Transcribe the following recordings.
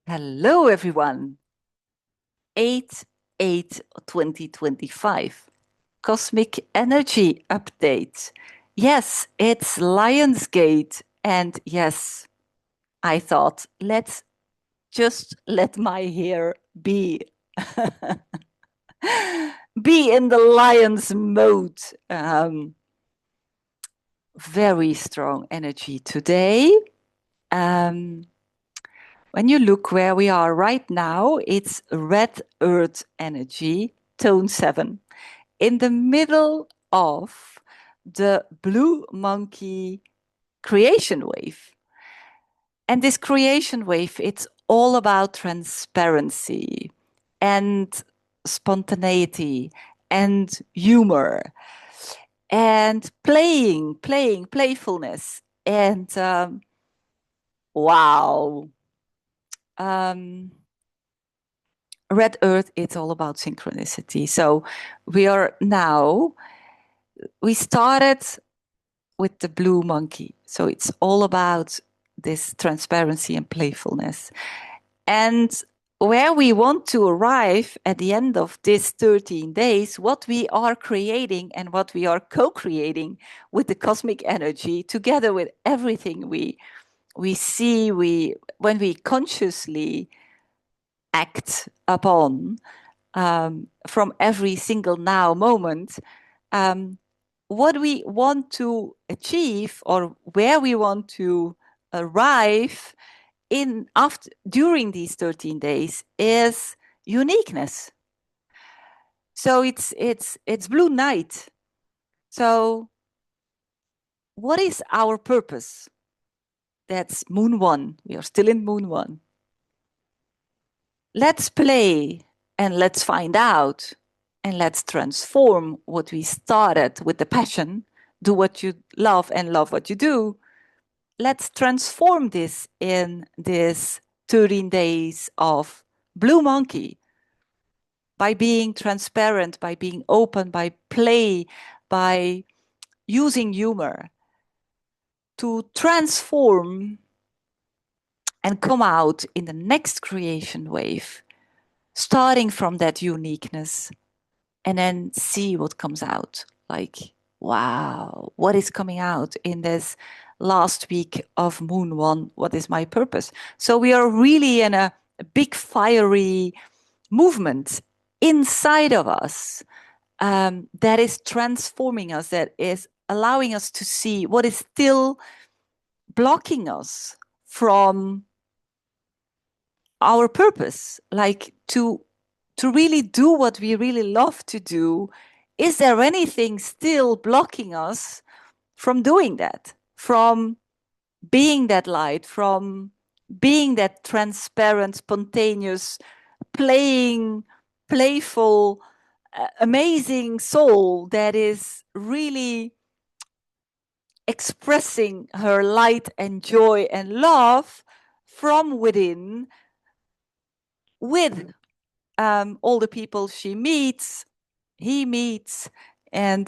Hello, everyone. 8/8/2025. Cosmic Energy Update. Yes, it's Lionsgate. And yes, I thought, let's just let my hair be. Be in the lion's mode. Very strong energy today. Um, When you look where we are right now, it's red earth energy, tone 7, in the middle of the blue monkey creation wave. And this creation wave, it's all about transparency and spontaneity and humor and playfulness. And wow. Um, Red Earth, it's all about synchronicity. So we started with the blue monkey. So it's all about this transparency and playfulness. And where we want to arrive at the end of this 13 days, what we are creating and what we are co-creating with the cosmic energy, together with everything we see, when we consciously act upon, from every single now moment, what we want to achieve or where we want to arrive in after during these 13 days is uniqueness. So it's blue night. So what is our purpose? That's moon 1. We are still in moon 1. Let's play and let's find out and let's transform what we started with the passion. Do what you love and love what you do. Let's transform this in this 13 days of Blue Monkey by being transparent, by being open, by play, by using humor to transform and come out in the next creation wave, starting from that uniqueness, and then see what comes out. Like, wow, what is coming out in this last week of Moon 1? What is my purpose? So we are really in a big fiery movement inside of us, that is transforming us, that is allowing us to see what is still blocking us from our purpose, like to really do what we really love to do. Is there anything still blocking us from doing that, from being that light, from being that transparent, spontaneous, playful, amazing soul that is really expressing her light and joy and love from within, with all the people he meets, and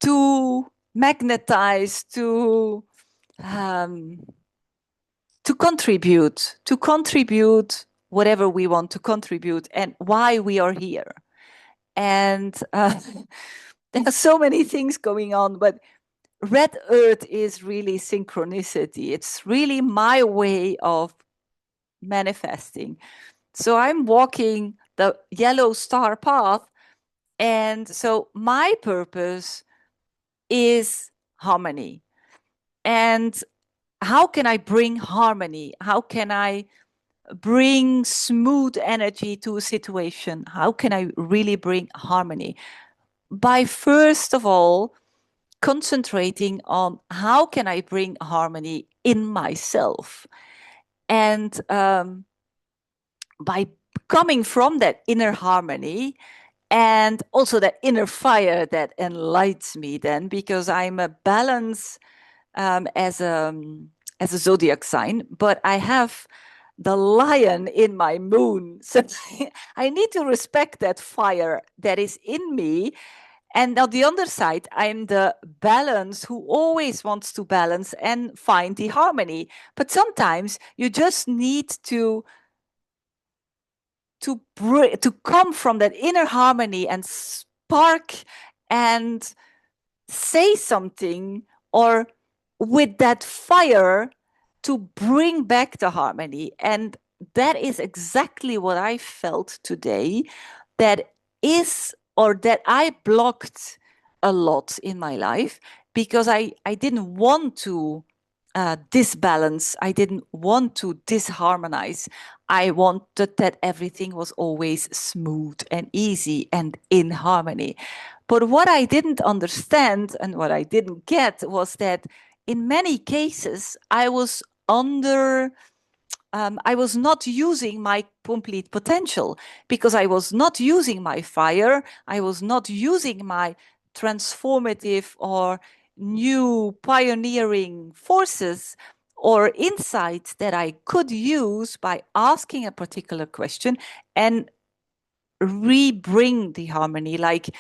to magnetize, um, to contribute whatever we want to contribute and why we are here. And there are so many things going on, but Red Earth is really synchronicity. It's really my way of manifesting. So I'm walking the yellow star path. And so my purpose is harmony. And how can I bring harmony? How can I bring smooth energy to a situation? How can I really bring harmony? By first of all, concentrating on how can I bring harmony in myself. And by coming from that inner harmony, and also that inner fire that enlightens me, then, because I'm a balance, as a zodiac sign, but I have the lion in my moon. So I need to respect that fire that is in me And on the other side, I'm the balance who always wants to balance and find the harmony. But sometimes you just need to come from that inner harmony and spark and say something, or with that fire to bring back the harmony. And that is exactly what I felt today, that is, or that I blocked a lot in my life, because I didn't want to disbalance. I didn't want to disharmonize. I wanted that everything was always smooth and easy and in harmony. But what I didn't understand and what I didn't get was that in many cases I was not using my complete potential, because I was not using my fire. I was not using my transformative or new pioneering forces or insights that I could use by asking a particular question and re-bring the harmony. Like,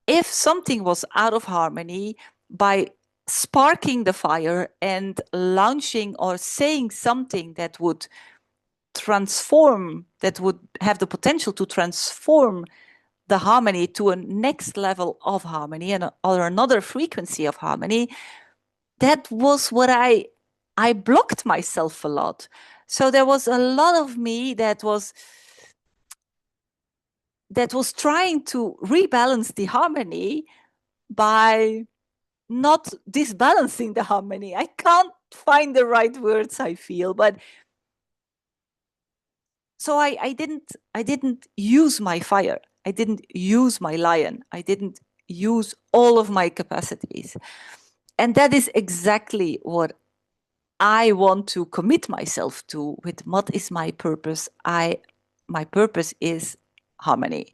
if something was out of harmony, by sparking the fire and launching or saying something that would transform, that would have the potential to transform the harmony to a next level of harmony or another frequency of harmony, that was what I blocked myself a lot. So there was a lot of me that was trying to rebalance the harmony by not disbalancing the harmony. I can't find the right words, I feel, but so I didn't use my fire. I didn't use my lion. I didn't use all of my capacities. And that is exactly what I want to commit myself to with what is my purpose. My purpose is harmony.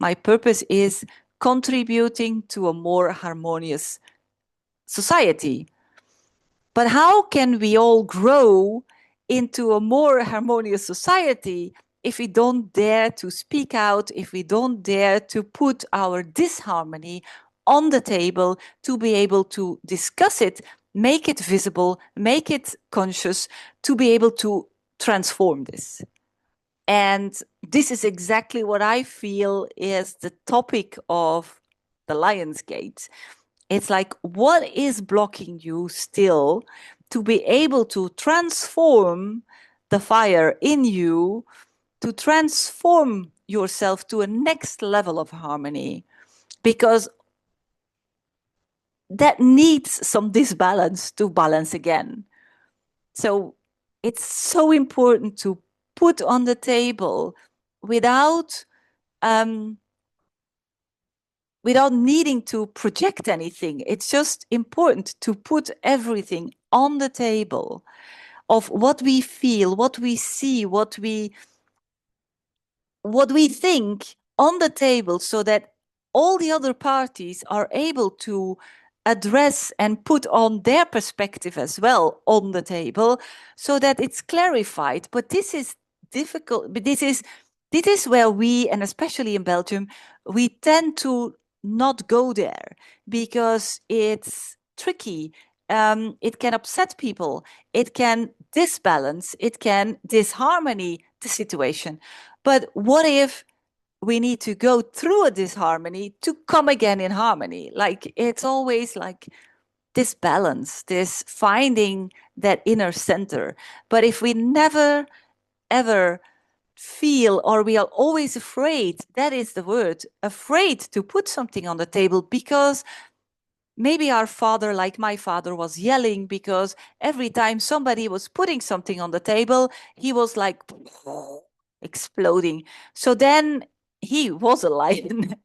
My purpose is contributing to a more harmonious society. But how can we all grow into a more harmonious society if we don't dare to speak out, if we don't dare to put our disharmony on the table, to be able to discuss it, make it visible, make it conscious, to be able to transform this? And this is exactly what I feel is the topic of the Lionsgate. It's like, what is blocking you still to be able to transform the fire in you, to transform yourself to a next level of harmony? Because that needs some disbalance to balance again. So it's so important to put on the table without needing to project anything. It's just important to put everything on the table of what we feel, what we see, what we think on the table, so that all the other parties are able to address and put on their perspective as well on the table, so that it's clarified. But this is difficult. But this is where we, and especially in Belgium, we tend to not go there because it's tricky. It can upset people. It can disbalance. It can disharmony the situation. But what if we need to go through a disharmony to come again in harmony? Like, it's always like this balance, this finding that inner center. But if we never, ever feel, or we are always afraid, that is the word, afraid to put something on the table, because maybe our father, like my father, was yelling because every time somebody was putting something on the table, he was like exploding. So then he was a lion.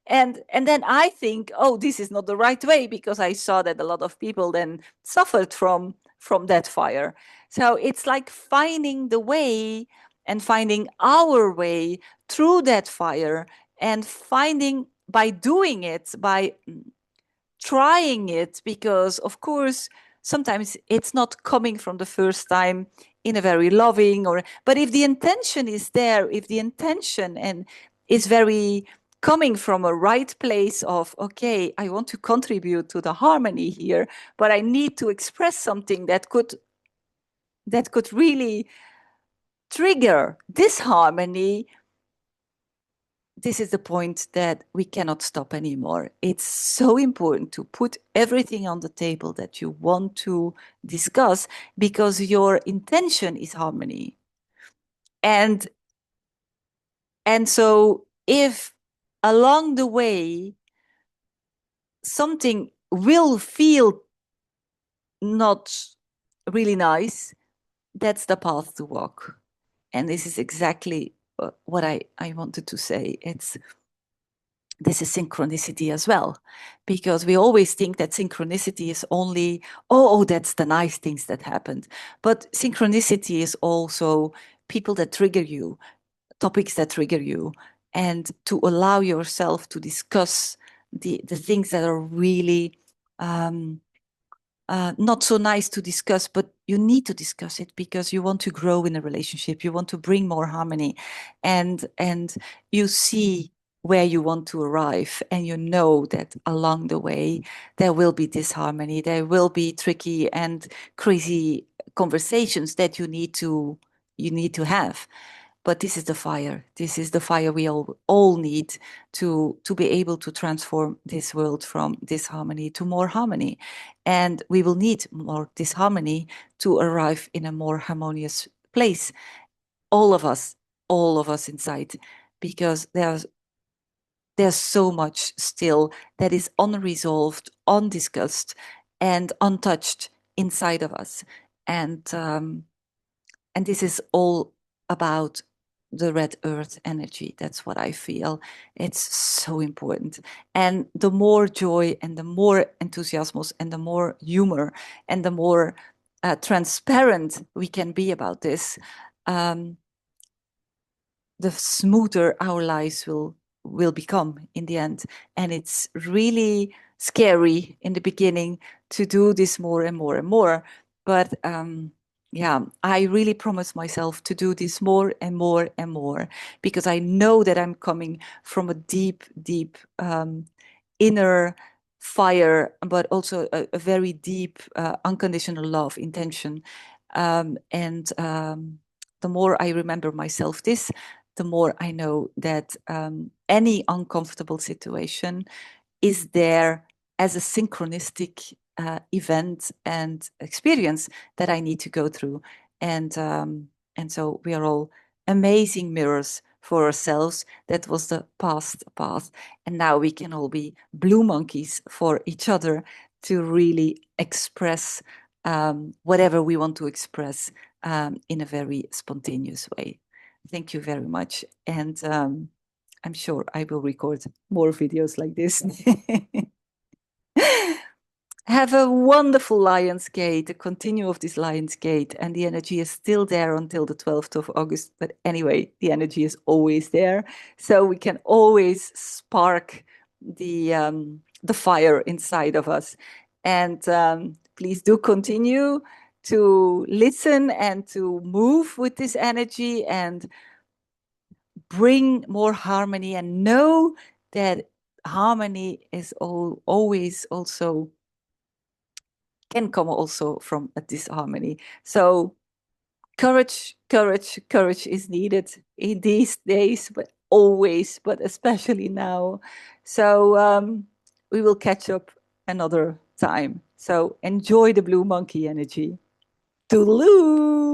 And then I think, oh, this is not the right way, because I saw that a lot of people then suffered from that fire. So it's like finding the way and finding our way through that fire, and finding, by doing it, by trying it, because of course sometimes it's not coming from the first time in a very loving, or but if the intention is there, if the intention and is very coming from a right place of, okay, I want to contribute to the harmony here, but I need to express something that could really trigger disharmony. This is the point that we cannot stop anymore. It's so important to put everything on the table that you want to discuss, because your intention is harmony. And so if along the way something will feel not really nice, that's the path to walk. And this is exactly what I wanted to say. This is synchronicity as well, because we always think that synchronicity is only, oh, that's the nice things that happened. But synchronicity is also people that trigger you, topics that trigger you, and to allow yourself to discuss the things that are really not so nice to discuss, but you need to discuss it because you want to grow in a relationship. You want to bring more harmony, and you see where you want to arrive, and you know that along the way there will be disharmony, there will be tricky and crazy conversations that you need to have. But this is the fire. This is the fire we all need to be able to transform this world from disharmony to more harmony. And we will need more disharmony to arrive in a more harmonious place. All of us inside, because there's so much still that is unresolved, undiscussed, and untouched inside of us. And this is all about the red earth energy. That's what I feel. It's so important. And the more joy and the more enthusiasm and the more humor and the more transparent we can be about this, the smoother our lives will become in the end. And it's really scary in the beginning to do this more and more and more. But yeah, I really promise myself to do this more and more and more, because I know that I'm coming from a deep, deep inner fire, but also a very deep unconditional love intention. And the more I remember myself this, the more I know that any uncomfortable situation is there as a synchronistic event and experience that I need to go through. And so we are all amazing mirrors for ourselves. That was the past path. And now we can all be blue monkeys for each other to really express whatever we want to express in a very spontaneous way. Thank you very much. And I'm sure I will record more videos like this. Have a wonderful Lionsgate, the continue of this Lionsgate, and the energy is still there until the 12th of August. But anyway, the energy is always there, so we can always spark the fire inside of us. And please do continue to listen and to move with this energy and bring more harmony, and know that harmony is always also can come also from a disharmony. So courage is needed in these days, but always, but especially now. So we will catch up another time. So enjoy the blue monkey energy. Toodaloo!